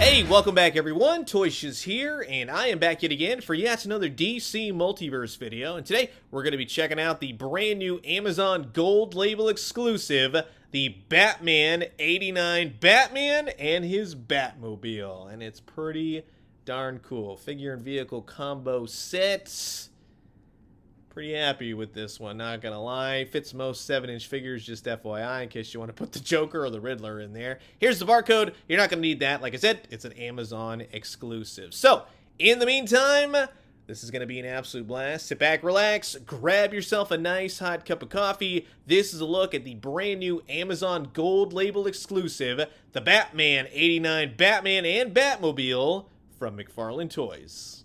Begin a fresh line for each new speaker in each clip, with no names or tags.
Hey, welcome back everyone, Toyshiz here, and I am back yet again for yet another DC Multiverse video, and today we're going to be checking out the brand new Amazon Gold Label exclusive, the Batman 89 Batman and his Batmobile, and it's pretty darn cool. Figure and vehicle combo set. Pretty happy with this one, not gonna lie. Fits most 7-inch figures, just FYI, in case you want to put the Joker or the Riddler in there. Here's the barcode. You're not gonna need that. Like I said, it's an Amazon exclusive. So, in the meantime, this is gonna be an absolute blast. Sit back, relax, grab yourself a nice hot cup of coffee. This is a look at the brand new Amazon Gold Label exclusive, the Batman 89 Batman and Batmobile from McFarlane Toys.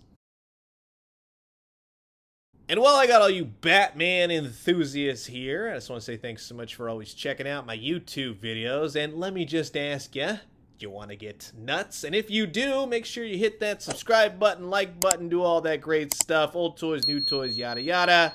And while I got all you Batman enthusiasts here, I just want to say thanks so much for always checking out my YouTube videos. And let me just ask you, do you want to get nuts? And if you do, make sure you hit that subscribe button, like button, do all that great stuff. Old toys, new toys, yada yada.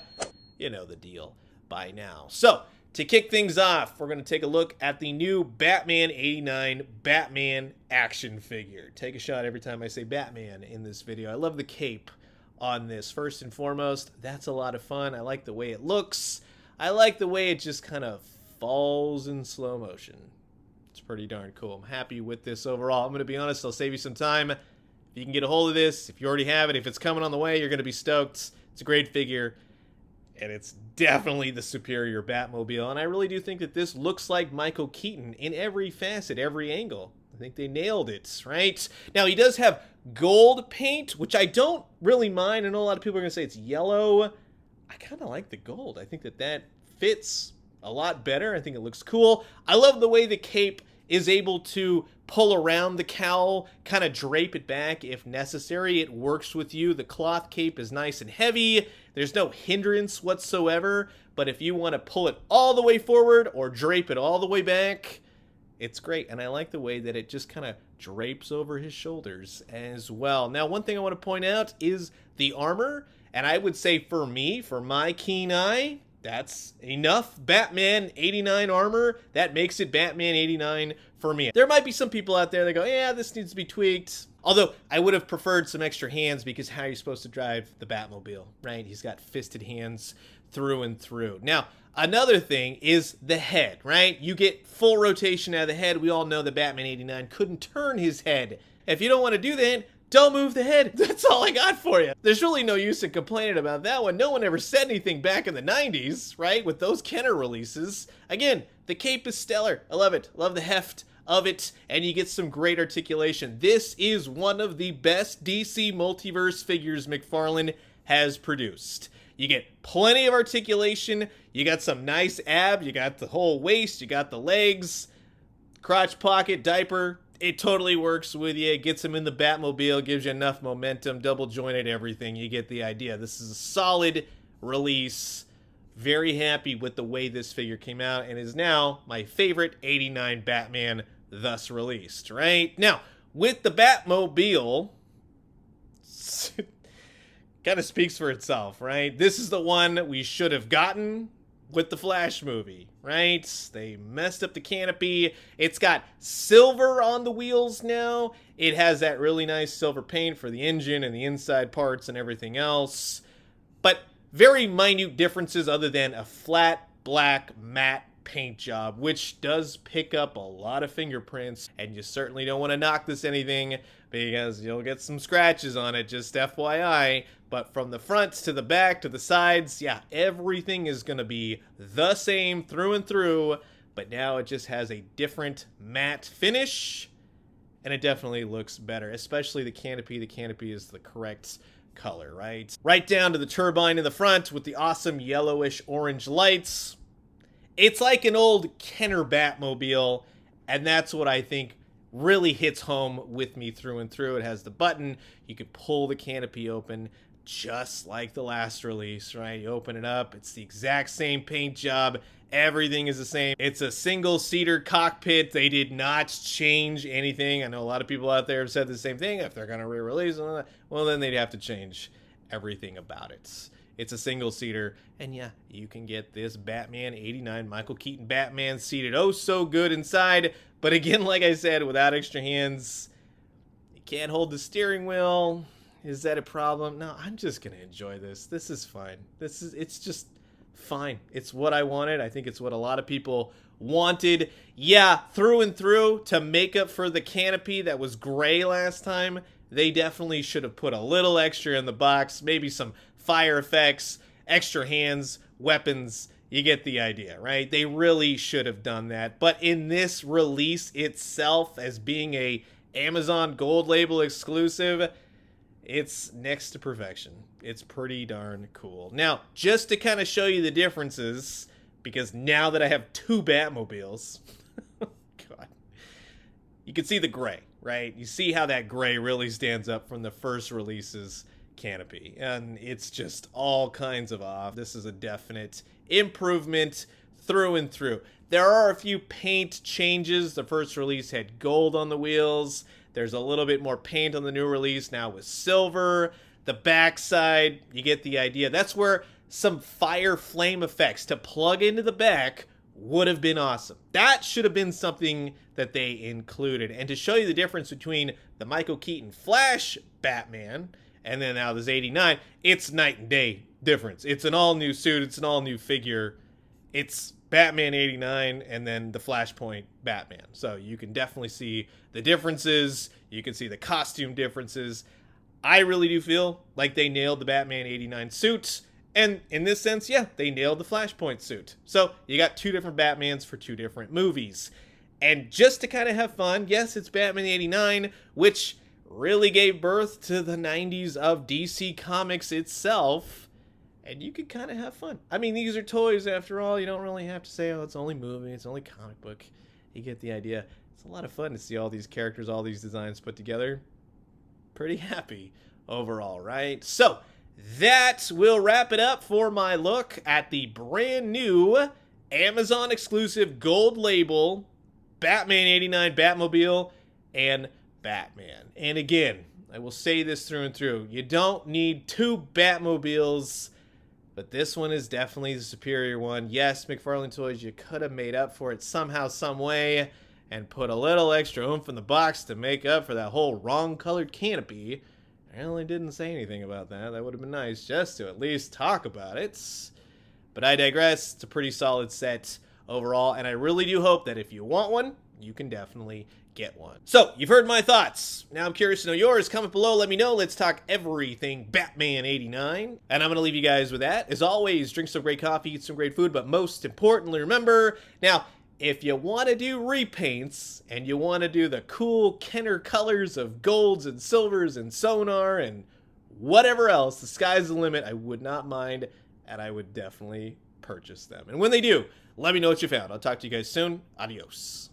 You know the deal by now. So, to kick things off, we're going to take a look at the new Batman 89 Batman action figure. Take a shot every time I say Batman in this video. I love the cape on this. First and foremost, that's a lot of fun. I like the way it looks. I like the way it just kind of falls in slow motion. It's pretty darn cool. I'm happy with this overall. I'm going to be honest, I'll save you some time. If you can get a hold of this, if you already have it, if it's coming on the way, you're going to be stoked. It's a great figure, and it's definitely the superior Batmobile, and I really do think that this looks like Michael Keaton in every facet, every angle. I think they nailed it, right? Now, he does have gold paint, which I don't really mind. I know a lot of people are going to say it's yellow. I kind of like the gold. I think that that fits a lot better. I think it looks cool. I love the way the cape is able to pull around the cowl, kind of drape it back if necessary. It works with you. The cloth cape is nice and heavy. There's no hindrance whatsoever. But if you want to pull it all the way forward or drape it all the way back, it's great, and I like the way that it just kind of drapes over his shoulders as well. Now, one thing I want to point out is the armor, and I would say for me, for my keen eye, that's enough Batman 89 armor. That makes it Batman 89 for me. There might be some people out there that go, yeah, this needs to be tweaked. Although, I would have preferred some extra hands, because how are you supposed to drive the Batmobile, right? He's got fisted hands through and through. Now, another thing is the head, right? You get full rotation out of the head. We all know that Batman 89 couldn't turn his head. If you don't want to do that, don't move the head. That's all I got for you. There's really no use in complaining about that one. No one ever said anything back in the 90s, right? With those Kenner releases. Again, the cape is stellar. I love it. Love the heft of it, and you get some great articulation. This is one of the best DC Multiverse figures McFarlane has produced. You get plenty of articulation, you got some nice ab, you got the whole waist, you got the legs, crotch pocket, diaper. It totally works with you. It gets him in the Batmobile, gives you enough momentum, double jointed everything. You get the idea. This is a solid release. Very happy with the way this figure came out, and is now my favorite 89 Batman thus released, right? Now, with the Batmobile, kind of speaks for itself, right? This is the one we should have gotten with the Flash movie, right? They messed up the canopy. It's got silver on the wheels now. It has that really nice silver paint for the engine and the inside parts and everything else. But very minute differences other than a flat black matte paint job, which does pick up a lot of fingerprints, and you certainly don't want to knock this anything because you'll get some scratches on it, just FYI. But from the front to the back to the sides, yeah, everything is going to be the same through and through, but now it just has a different matte finish, and it definitely looks better, especially the canopy. The canopy is the correct color, right? Right down to the turbine in the front with the awesome yellowish orange lights. It's like an old Kenner Batmobile, and that's what I think really hits home with me through and through. It has the button. You can pull the canopy open just like the last release, right? You open it up. It's the exact same paint job. Everything is the same. It's a single-seater cockpit. They did not change anything. I know a lot of people out there have said the same thing. If they're going to re-release it, well, then they'd have to change everything about it. It's a single-seater, and yeah, you can get this Batman 89 Michael Keaton Batman seated oh so good inside, but again, like I said, without extra hands, Can't hold the steering wheel. Is that a problem? No, I'm just gonna enjoy this. This is fine. It's just fine. It's what I wanted. I think it's what a lot of people wanted. Yeah, through and through, to make up for the canopy that was gray last time, they definitely should have put a little extra in the box. Maybe some fire effects, extra hands, weapons. You get the idea, right? They really should have done that. But in this release itself, as being a Amazon Gold Label exclusive, it's next to perfection. It's pretty darn cool. Now, just to kind of show you the differences, because now that I have two Batmobiles, God, you can see the gray, right? You see how that gray really stands up from the first release's canopy, and it's just all kinds of off. This is a definite improvement through and through. There are a few paint changes. The first release had gold on the wheels. There's a little bit more paint on the new release now with silver. The backside, you get the idea. That's where some fire flame effects to plug into the back would have been awesome. That should have been something that they included. And to show you the difference between the Michael Keaton Flash Batman and then now this 89, it's night and day difference. It's an all-new suit. It's an all-new figure. It's Batman 89 and then the Flashpoint Batman. So you can definitely see the differences. You can see the costume differences. I really do feel like they nailed the Batman 89 suit. And in this sense, yeah, they nailed the Flashpoint suit. So you got two different Batmans for two different movies. And just to kind of have fun, yes, it's Batman 89, which really gave birth to the 90s of DC Comics itself. And you could kind of have fun. I mean, these are toys after all. You don't really have to say, oh, it's only movie, it's only comic book. You get the idea. It's a lot of fun to see all these characters, all these designs put together. Pretty happy overall, right? So that will wrap it up for my look at the brand new Amazon exclusive gold label Batman 89 Batmobile and Batman. And again, I will say this through and through. You don't need two Batmobiles, but this one is definitely the superior one. Yes, McFarlane Toys, you could have made up for it somehow, some way, and put a little extra oomph in the box to make up for that whole wrong colored canopy. I only didn't say anything about that. That would have been nice just to at least talk about it. But I digress. It's a pretty solid set overall, and I really do hope that if you want one, you can definitely get one. So, you've heard my thoughts. Now I'm curious to know yours. Comment below, let me know. Let's talk everything Batman 89. And I'm going to leave you guys with that. As always, drink some great coffee, eat some great food, but most importantly, remember, now, if you want to do repaints, and you want to do the cool Kenner colors of golds and silvers and sonar and whatever else, the sky's the limit. I would not mind, and I would definitely purchase them. And when they do, let me know what you found. I'll talk to you guys soon. Adios.